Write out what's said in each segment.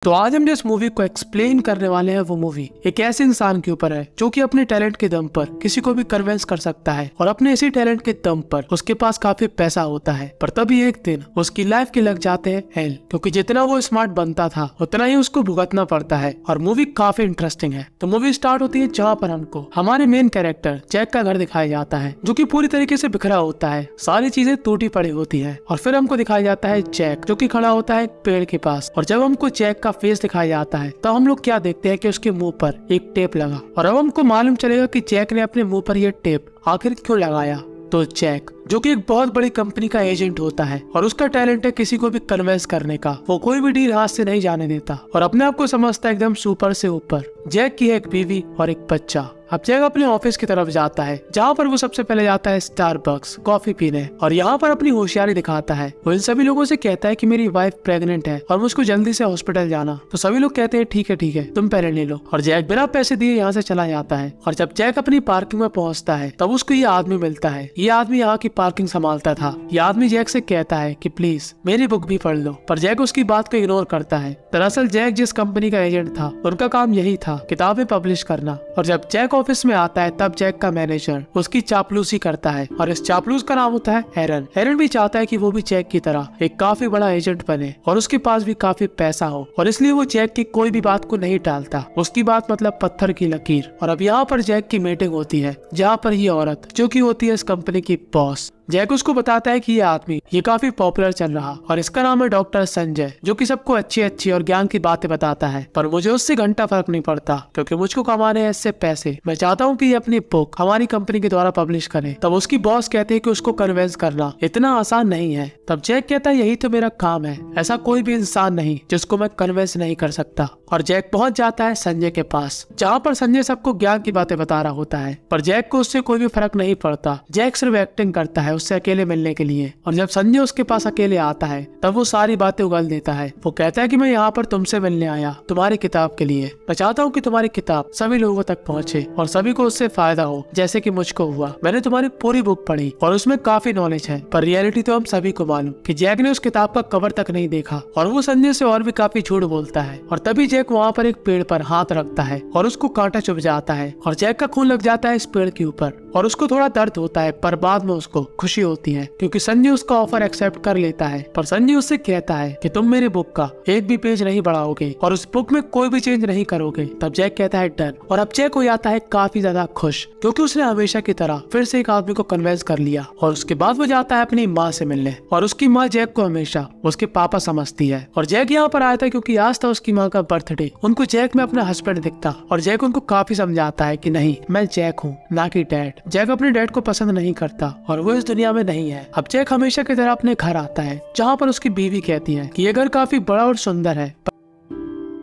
तो आज हम जिस मूवी को एक्सप्लेन करने वाले हैं वो मूवी एक ऐसे इंसान के ऊपर है जो कि अपने टैलेंट के दम पर किसी को भी कन्विंस कर सकता है और अपने इसी टैलेंट के दम पर उसके पास काफी पैसा होता है। पर तभी एक दिन उसकी लाइफ के लग जाते हैं हेल, क्योंकि जितना वो स्मार्ट बनता था उतना ही उसको भुगतना पड़ता है। और मूवी काफी इंटरेस्टिंग है। तो मूवी स्टार्ट होती है जहाँ पर हमको हमारे मेन कैरेक्टर जैक का घर दिखाया जाता है जो की पूरी तरीके से बिखरा होता है, सारी चीजें टूटी पड़ी होती है। और फिर हमको दिखाया जाता है जैक जो की खड़ा होता है एक पेड़ के पास। और जब हमको जैक फेस दिखाया जाता है तो हम लोग क्या देखते हैं कि उसके मुंह पर एक टेप लगा। और अब हमको मालूम चलेगा कि जैक ने अपने मुंह पर यह टेप आखिर क्यों लगाया। तो जैक जो कि एक बहुत बड़ी कंपनी का एजेंट होता है और उसका टैलेंट है किसी को भी कन्विंस करने का, वो कोई भी डील हाथ से नहीं जाने देता और अपने आप को समझता है एकदम सुपर से ऊपर। जैक की है एक बीवी और एक बच्चा। अब जैक अपने ऑफिस की तरफ जाता है जहाँ पर वो सबसे पहले जाता है स्टारबक्स कॉफी पीने और यहाँ पर अपनी होशियारी दिखाता है। वो इन सभी लोगों से कहता है कि मेरी वाइफ प्रेग्नेंट है और मुझको जल्दी से हॉस्पिटल जाना। तो सभी लोग कहते हैं ठीक है तुम पहले ले लो। और जैक बिना पैसे दिए यहाँ से चला जाता है। और जब जैक अपनी पार्किंग में पहुँचता है तब उसको ये आदमी मिलता है। ये आदमी यहाँ की पार्किंग संभालता था। ये आदमी जैक से कहता है कि प्लीज मेरी बुक भी पढ़ लो, पर जैक उसकी बात को इग्नोर करता है। दरअसल जैक जिस कंपनी का एजेंट था उनका काम यही था किताबें पब्लिश करना। और जब जैक ऑफिस में आता है तब जैक का मैनेजर उसकी चापलूसी करता है और इस चापलूस का नाम होता है एरन। एरन भी चाहता है कि वो भी जैक की तरह एक काफी बड़ा एजेंट बने और उसके पास भी काफी पैसा हो, और इसलिए वो जैक की कोई भी बात को नहीं टालता। उसकी बात मतलब पत्थर की लकीर। और अब यहाँ पर जैक की मीटिंग होती है जहाँ पर ये औरत जो की होती है इस कंपनी की बॉस, जैक उसको बताता है कि ये आदमी ये काफी पॉपुलर चल रहा और इसका नाम है डॉक्टर संजय जो कि सबको अच्छी और ज्ञान की बातें बताता है। पर मुझे उससे घंटा फर्क नहीं पड़ता क्योंकि मुझको कमाने हैं इससे पैसे। मैं चाहता हूँ कि ये अपनी बुक हमारी कंपनी के द्वारा पब्लिश करे। तब उसकी बॉस कहती है कि उसको कन्विंस करना इतना आसान नहीं है। तब जैक कहता है यही तो मेरा काम है, ऐसा कोई भी इंसान नहीं जिसको मैं कन्विंस नहीं कर सकता। और जैक पहुंच जाता है संजय के पास जहाँ पर संजय सबको ज्ञान की बातें बता रहा होता है। पर जैक को उससे कोई भी फर्क नहीं पड़ता। जैक सिर्फ एक्टिंग करता है उससे अकेले मिलने के लिए। और जब संजय उसके पास अकेले आता है तब वो सारी बातें उगल देता है। वो कहता है कि मैं यहाँ पर तुमसे मिलने आया तुम्हारी किताब के लिए। मैं चाहता हूँ कि तुम्हारी किताब सभी लोगों तक पहुँचे और सभी को उससे फायदा हो जैसे कि मुझको हुआ। मैंने तुम्हारी पूरी बुक पढ़ी और उसमें काफी नॉलेज है, पर रियलिटी तो हम सभी को मालूम कि जैक ने उस किताब का कवर तक नहीं देखा और वो संजय से और भी काफी झूठ बोलता है। और तभी जैक वहाँ पर एक पेड़ पर हाथ रखता है और उसको कांटा चुभ जाता है और जैक का खून लग जाता है इस पेड़ के ऊपर और उसको थोड़ा दर्द होता है, पर बाद में उसको खुशी होती है क्योंकि संजय उसका ऑफर एक्सेप्ट कर लेता है। पर संजय उससे कहता है कि तुम मेरी बुक का एक भी पेज नहीं बढ़ाओगे और उस बुक में कोई भी चेंज नहीं करोगे। तब जैक कहता है डन। और अब जैक हो जाता है काफी ज्यादा खुश क्योंकि उसने हमेशा की तरह फिर से एक आदमी को कन्विंस कर लिया। और उसके बाद वो जाता है अपनी माँ से मिलने और उसकी माँ जैक को हमेशा उसके पापा समझती है। और जैक यहाँ पर आया था क्योंकि आज था उसकी माँ का बर्थडे। उनको जैक में अपना हस्बैंड दिखता और जैक उनको काफी समझाता है कि नहीं मैं जैक हूँ ना कि डैड। जैक अपने डैड को पसंद नहीं करता और वो इस दुनिया में नहीं है। अब जैक हमेशा की तरह अपने घर आता है जहाँ पर उसकी बीवी कहती है कि ये घर काफी बड़ा और सुंदर है,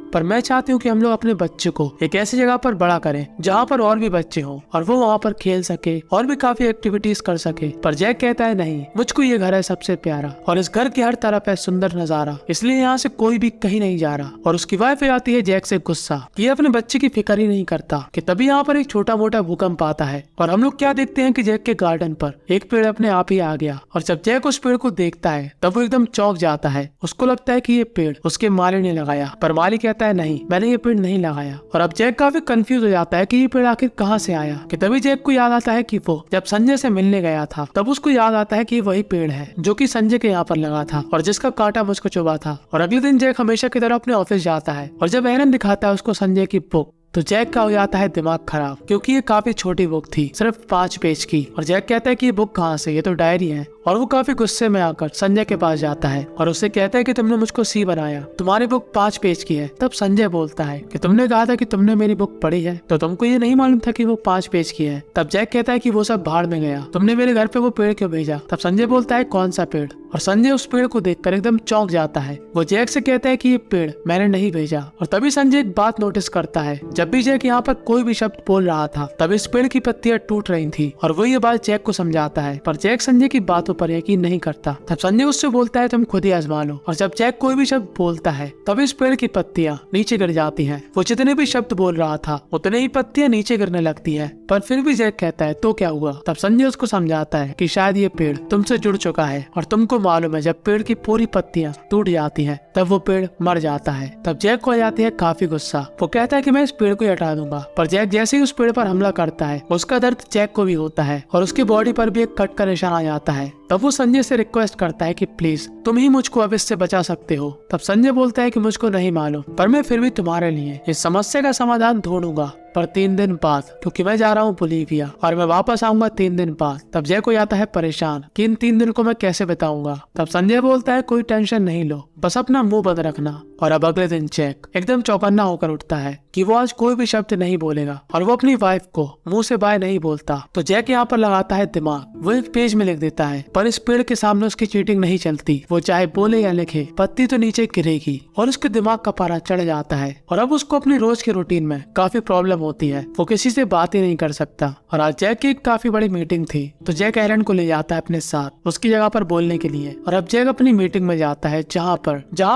पर मैं चाहती हूँ कि हम लोग अपने बच्चे को एक ऐसी जगह पर बड़ा करें जहाँ पर और भी बच्चे हों और वो वहाँ पर खेल सके और भी काफी एक्टिविटीज कर सके। पर जैक कहता है नहीं, मुझको ये घर है सबसे प्यारा और इस घर के हर तरफ है सुंदर नजारा, इसलिए यहाँ से कोई भी कहीं नहीं जा रहा। और उसकी वाइफ आती है जैक से गुस्सा, ये अपने बच्चे की फिक्र ही नहीं करता। कि तभी यहाँ पर एक छोटा मोटा भूकंप आता है और हम लोग क्या देखते हैं कि जैक के गार्डन पर एक पेड़ अपने आप ही आ गया। और जब जैक उस पेड़ को देखता है तब वो एकदम चौंक जाता है। उसको लगता है कि ये पेड़ उसके माली ने लगाया, पर माली कहता है नहीं मैंने ये पेड़ नहीं लगाया। और अब जैक काफी कंफ्यूज हो जाता है कि ये पेड़ आखिर कहाँ से आया। कि तभी जैक को याद आता है कि वो जब संजय से मिलने गया था तब उसको याद आता है कि वही पेड़ है जो कि संजय के यहाँ पर लगा था और जिसका कांटा मुझको चुभा था। और अगले दिन जैक हमेशा की तरह अपने ऑफिस जाता है और जब एरन दिखाता है उसको संजय की बुक तो जैक का हो जाता है दिमाग खराब क्योंकि ये काफी छोटी बुक थी, सिर्फ 5 पेज की। और जैक कहता है कि ये बुक कहाँ से, ये तो डायरी है। और वो काफी गुस्से में आकर संजय के पास जाता है और उससे कहता है कि तुमने मुझको सी बनाया, तुम्हारी बुक 5 पेज की है। तब संजय बोलता है कि तुमने कहा था कि तुमने मेरी बुक पढ़ी है तो तुमको ये नहीं मालूम था कि वो 5 पेज की है। तब जैक कहता है कि वो सब भाड़ में गया, तुमने मेरे घर पे वो पेड़ क्यों भेजा। तब संजय बोलता है कौन सा पेड़। और संजय उस पेड़ को देखकर एकदम चौंक जाता है। वो जैक से कहता है कि ये पेड़ मैंने नहीं भेजा। और तभी संजय एक बात नोटिस करता है, जब भी जैक यहाँ पर कोई भी शब्द बोल रहा था तब इस पेड़ की पत्तियां टूट रही थी। और वो ये बात जैक को समझाता है, पर जैक संजय की बातों पर यकीन नहीं करता। तब संजय उससे बोलता है तुम खुद ही आजमा लो। और जब जैक कोई भी शब्द बोलता है तब इस पेड़ की पत्तियां नीचे गिर जाती हैं। वो जितने भी शब्द बोल रहा था उतने ही पत्तियां नीचे गिरने लगती है। पर फिर भी जैक कहता है तो क्या हुआ। तब संजय उसको समझाता है कि शायद ये पेड़ तुमसे जुड़ चुका है और तुमको मालूम है जब पेड़ की पूरी पत्तियां टूट जाती हैं तब वो पेड़ मर जाता है। तब जैक को आ जाती है काफी गुस्सा। वो कहता है कि मैं इस पेड़ को ही हटा दूंगा, पर जैक जैसे ही उस पेड़ पर हमला करता है उसका दर्द जैक को भी होता है और उसकी बॉडी पर भी एक कट का निशान आ जाता है। तब वो संजय से रिक्वेस्ट करता है कि प्लीज तुम ही मुझको अब इससे बचा सकते हो। तब संजय बोलता है कि मुझको नहीं मालूम, पर मैं फिर भी तुम्हारे लिए इस समस्या का समाधान ढूंढूंगा, पर 3 दिन बाद, क्योंकि मैं जा रहा हूँ बोलीविया और मैं वापस आऊंगा 3 दिन बाद। तब जय को आता है परेशान कि इन 3 दिन को मैं कैसे बिताऊंगा। तब संजय बोलता है कोई टेंशन नहीं लो, बस अपना मुंह बंद रखना। और अब अगले दिन जैक एकदम चौकन्ना होकर उठता है कि वो आज कोई भी शब्द नहीं बोलेगा और वो अपनी वाइफ को मुंह से बाय नहीं बोलता। तो जैक यहाँ पर लगाता है दिमाग, वो एक पेज में लिख देता है, पर इस पेड़ के सामने उसकी चीटिंग नहीं चलती। वो चाहे बोले या लिखे, पत्ती तो नीचे गिरेगी और उसके दिमाग का पारा चढ़ जाता है। और अब उसको अपनी रोज की रूटीन में काफी प्रॉब्लम होती है, वो किसी से बात ही नहीं कर सकता। और आज जैक की एक काफी बड़ी मीटिंग थी, तो जैक एरन को ले जाता है अपने साथ उसकी जगह पर बोलने के लिए। और अब जैक अपनी मीटिंग में जाता है जहाँ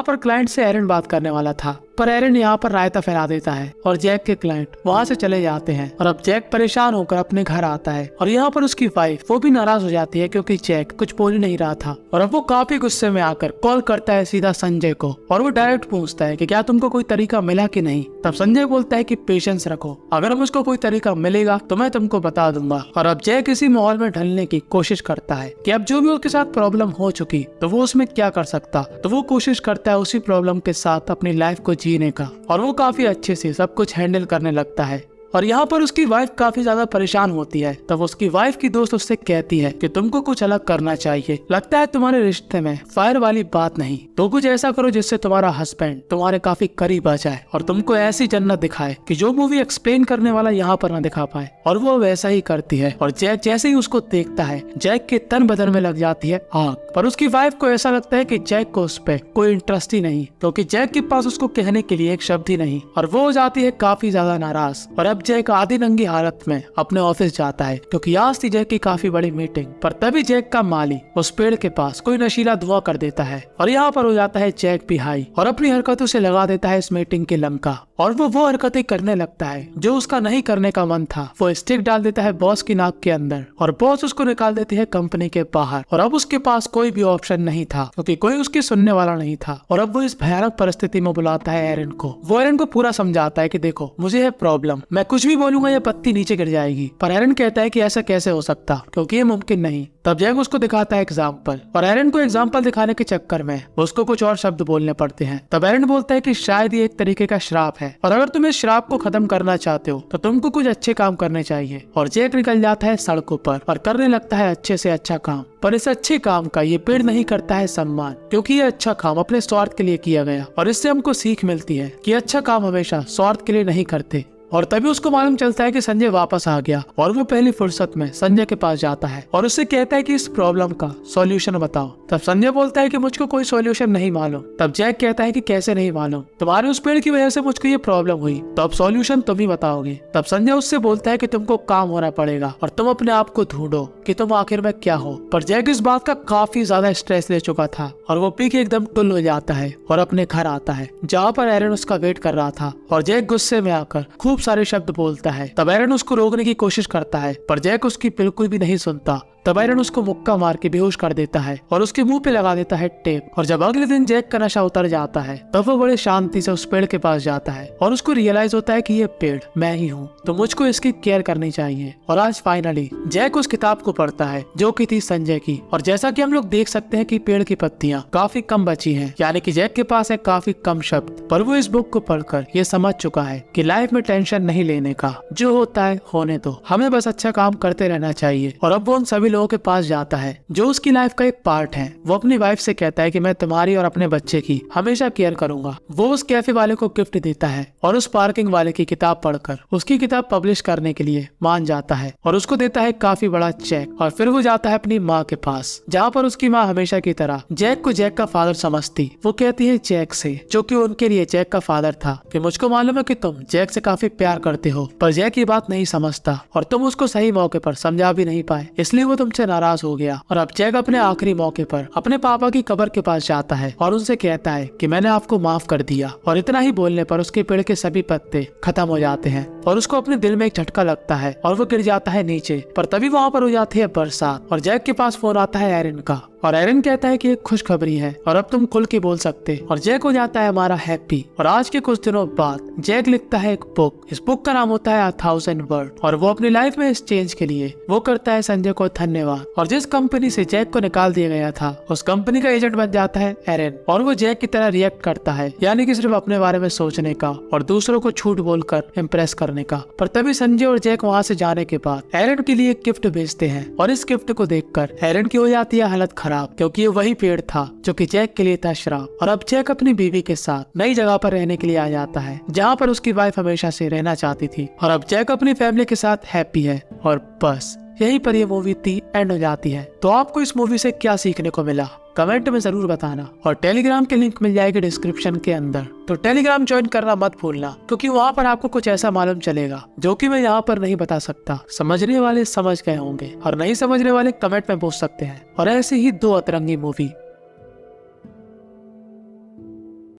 पर क्लाइंट से एरन बात करने वाला था, पर एरन यहाँ पर रायता फैला देता है और जैक के क्लाइंट वहाँ से चले जाते हैं। और अब जैक परेशान होकर अपने घर आता है और यहाँ पर उसकी वाइफ वो भी नाराज हो जाती है क्योंकि जैक कुछ बोल ही नहीं रहा था। और अब वो काफी गुस्से में आकर कॉल करता है सीधा संजय को और वो डायरेक्ट पूछता है कि क्या तुमको कोई तरीका मिला कि नहीं। तब संजय बोलता है कि पेशेंस रखो, अगर मुझको कोई तरीका मिलेगा तो मैं तुमको बता दूंगा। और अब जैक इसी माहौल में ढलने की कोशिश करता है कि अब जो भी उसके साथ प्रॉब्लम हो चुकी तो वो उसमें क्या कर सकता। तो वो कोशिश करता है उसी प्रॉब्लम के साथ अपनी लाइफ को जीने का और वो काफी अच्छे से सब कुछ हैंडल करने लगता है। और यहाँ पर उसकी वाइफ काफी ज्यादा परेशान होती है। तब उसकी वाइफ की दोस्त उससे कहती है कि तुमको कुछ अलग करना चाहिए, लगता है तुम्हारे रिश्ते में फायर वाली बात नहीं, तो कुछ ऐसा करो जिससे तुम्हारा हस्बैंड तुम्हारे काफी करीब आ जाए और तुमको ऐसी जन्नत दिखाए कि जो मूवी एक्सप्लेन करने वाला यहाँ पर न दिखा पाए। और वो वैसा ही करती है और जैक जैसे ही उसको देखता है जैक के तन बदन में लग जाती है आग। पर उसकी वाइफ को ऐसा लगता है कि जैक को उस पर कोई इंटरेस्ट ही नहीं, क्योंकि जैक के पास उसको कहने के लिए एक शब्द ही नहीं। और वो हो जाती है काफी ज्यादा नाराज। और अब जैक आधी नंगी हालत में अपने ऑफिस जाता है क्योंकि आज थी जैक की काफी बड़ी मीटिंग। पर तभी जैक का माली उस पेड़ के पास कोई नशीला धुआं कर देता है और यहाँ पर हो जाता है जैक भी हाई और अपनी हरकतों से लगा देता है इस मीटिंग के लमका। और वो हरकतें करने लगता है जो उसका नहीं करने का मन था। वो स्टिक डाल देता है बॉस की नाक के अंदर और बॉस उसको निकाल देती है कंपनी के बाहर। और अब उसके पास कोई भी ऑप्शन नहीं था क्योंकि कोई उसकी सुनने वाला नहीं था। और अब वो इस भयानक परिस्थिति में बुलाता है एरन को। वो एरन को पूरा समझाता है कि देखो मुझे है प्रॉब्लम, मैं कुछ भी बोलूंगा ये पत्ती नीचे गिर जाएगी। पर एरन कहता है कि ऐसा कैसे हो सकता, क्योंकि ये मुमकिन नहीं। तब जैक उसको दिखाता है एग्जाम्पल और एरन को एग्जाम्पल दिखाने के चक्कर में उसको कुछ और शब्द बोलने पड़ते हैं। तब एरन बोलता है कि शायद ये एक तरीके का श्राप है और अगर तुम इस श्राप को खत्म करना चाहते हो तो तुमको कुछ अच्छे काम करने चाहिए। और जैक निकल जाता है सड़कों पर और करने लगता है अच्छे से अच्छा काम। पर इस अच्छे काम का ये पेड़ नहीं करता है सम्मान, क्योंकि ये अच्छा काम अपने स्वार्थ के लिए किया गया। और इससे हमको सीख मिलती है कि अच्छा काम हमेशा स्वार्थ के लिए नहीं करते। और तभी उसको मालूम चलता है कि संजय वापस आ गया और वो पहली फुर्सत में संजय के पास जाता है और उससे कहता है कि इस प्रॉब्लम का सॉल्यूशन बताओ। तब संजय बोलता है कि मुझको कोई सॉल्यूशन नहीं मालूम। तब जैक कहता है कि कैसे नहीं मालूम, तुम्हारे उस पेड़ की वजह से मुझको ये प्रॉब्लम हुई, तो अब सॉल्यूशन तुम ही बताओगे। तब संजय उससे बोलता है कि तुमको काम होना पड़ेगा और तुम अपने आप को ढूंढो कि तुम आखिर में क्या हो। पर जैक इस बात का काफी ज्यादा स्ट्रेस ले चुका था और वो पी के एकदम टुल हो जाता है और अपने घर आता है जहाँ पर एरन उसका वेट कर रहा था। और जैक गुस्से में आकर खूब सारे शब्द बोलता है। तब एरन उसको रोकने की कोशिश करता है पर जैक उसकी बिल्कुल भी नहीं सुनता। तब एरन उसको मुक्का मार के बेहोश कर देता है और उसके मुंह पे लगा देता है टेप। और जब अगले दिन जैक का नशा उतर जाता है तब वो बड़े शांति से उस पेड़ के पास जाता है और उसको रियलाइज होता है कि ये पेड़ मैं ही हूँ, तो मुझको इसकी केयर करनी चाहिए। और आज फाइनली जैक उस किताब को पढ़ता है जो कि थी संजय की। और जैसा कि हम लोग देख सकते हैं कि पेड़ की पत्तियां काफी कम बची हैं, यानी कि जैक के पास है काफी कम शब्द। पर वो इस बुक को पढ़कर ये समझ चुका है कि लाइफ में टेंशन नहीं लेने का, जो होता है होने दो, हमें बस अच्छा काम करते रहना चाहिए। और अब वो उन सभी लोगों के पास जाता है जो उसकी लाइफ का एक पार्ट है। वो अपनी वाइफ से कहता है कि मैं तुम्हारी और अपने बच्चे की हमेशा केयर करूंगा। वो उस कैफे वाले को गिफ्ट देता है और उस पार्किंग वाले की किताब पढ़कर उसकी किताब पब्लिश करने के लिए मान जाता है और उसको देता है काफी बड़ा चेक। और फिर वो जाता है अपनी माँ के पास जहाँ पर उसकी माँ हमेशा की तरह जैक को जैक का फादर समझती। वो कहती है जैक से, जो कि उनके लिए जैक का फादर था, कि मुझको मालूम है कि तुम जैक से काफी प्यार करते हो, पर जैक ये बात नहीं समझता और तुम उसको सही मौके पर समझा भी नहीं पाए, इसलिए वो तुमसे नाराज हो गया। और अब जैक अपने आखिरी मौके पर अपने पापा की कब्र के पास जाता है और उनसे कहता है कि मैंने आपको माफ कर दिया। और इतना ही बोलने पर उसके पेड़ के सभी पत्ते खत्म हो जाते हैं और उसको अपने दिल में एक झटका लगता है और वो गिर जाता है नीचे। पर तभी वहाँ पर हो जाती है बरसात और जैक के पास फोन आता है एरन का और एरन कहता है कि एक खुशखबरी है और अब तुम खुल के बोल सकते। और जैक हो जाता है हमारा हैप्पी। और आज के कुछ दिनों बाद जैक लिखता है एक बुक। इस बुक का नाम होता है 1000 वर्ड। और वो अपनी लाइफ में इस चेंज के लिए वो करता है संजय को धन्यवाद। और जिस कंपनी से जैक को निकाल दिया गया था उस कंपनी का एजेंट बन जाता है एरन। और वो जैक की तरह रिएक्ट करता है, यानी कि सिर्फ अपने बारे में सोचने का और दूसरों को झूठ बोलकर इम्प्रेस करने का। पर तभी संजय और जैक वहाँ से जाने के बाद एरन के लिए एक गिफ्ट भेजते हैं। और इस गिफ्ट को देखकर एरन की हो जाती है हालत खराब, क्योंकि ये वही पेड़ था जो कि जैक के लिए था श्राप। और अब जैक अपनी बीवी के साथ नई जगह पर रहने के लिए आ जाता है जहाँ पर उसकी वाइफ हमेशा से रहना चाहती थी। और अब जैक अपनी फैमिली के साथ हैप्पी है। और बस यहीं पर ये मूवी एंड हो जाती है। तो आपको इस मूवी से क्या सीखने को मिला कमेंट में जरूर बताना। और टेलीग्राम की लिंक मिल जाएगी डिस्क्रिप्शन के अंदर, तो टेलीग्राम ज्वाइन करना मत भूलना, क्योंकि वहाँ पर आपको कुछ ऐसा मालूम चलेगा जो कि मैं यहाँ पर नहीं बता सकता। समझने वाले समझ गए होंगे और नहीं समझने वाले कमेंट में पूछ सकते हैं। और ऐसे ही 2 अतरंगी मूवी